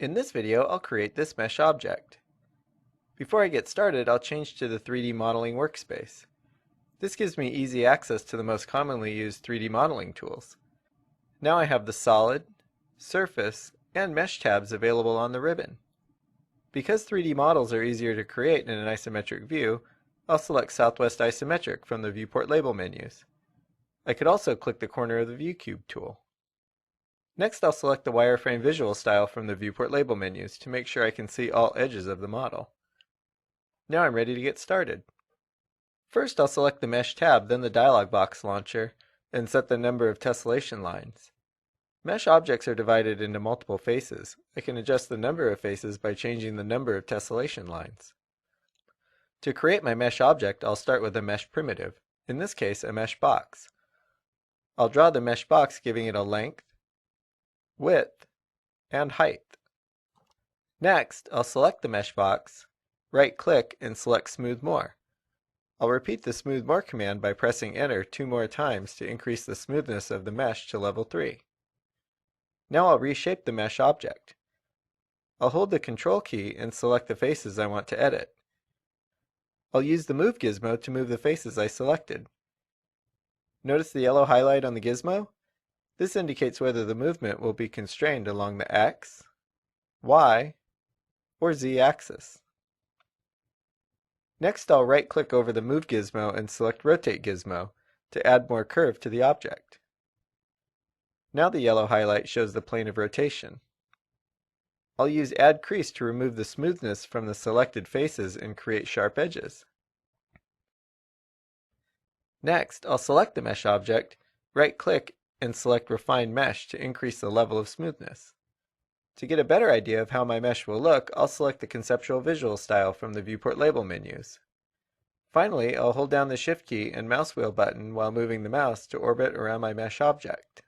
In this video, I'll create this mesh object. Before I get started, I'll change to the 3D modeling workspace. This gives me easy access to the most commonly used 3D modeling tools. Now I have the solid, surface, and mesh tabs available on the ribbon. Because 3D models are easier to create in an isometric view, I'll select Southwest Isometric from the Viewport label menus. I could also click the corner of the View Cube tool. Next, I'll select the wireframe visual style from the Viewport label menus to make sure I can see all edges of the model. Now I'm ready to get started. First, I'll select the Mesh tab, then the dialog box launcher, and set the number of tessellation lines. Mesh objects are divided into multiple faces. I can adjust the number of faces by changing the number of tessellation lines. To create my mesh object, I'll start with a mesh primitive, in this case a mesh box. I'll draw the mesh box, giving it a length, width, and height. Next, I'll select the mesh box, right-click, and select Smooth More. I'll repeat the Smooth More command by pressing Enter 2 more times to increase the smoothness of the mesh to level 3. Now I'll reshape the mesh object. I'll hold the Control key and select the faces I want to edit. I'll use the Move gizmo to move the faces I selected. Notice the yellow highlight on the gizmo? This indicates whether the movement will be constrained along the X, Y, or Z axis. Next, I'll right-click over the Move gizmo and select Rotate gizmo to add more curve to the object. Now the yellow highlight shows the plane of rotation. I'll use Add Crease to remove the smoothness from the selected faces and create sharp edges. Next, I'll select the mesh object, right-click, and select Refine Mesh to increase the level of smoothness. To get a better idea of how my mesh will look, I'll select the Conceptual Visual Style from the Viewport label menus. Finally, I'll hold down the Shift key and mouse wheel button while moving the mouse to orbit around my mesh object.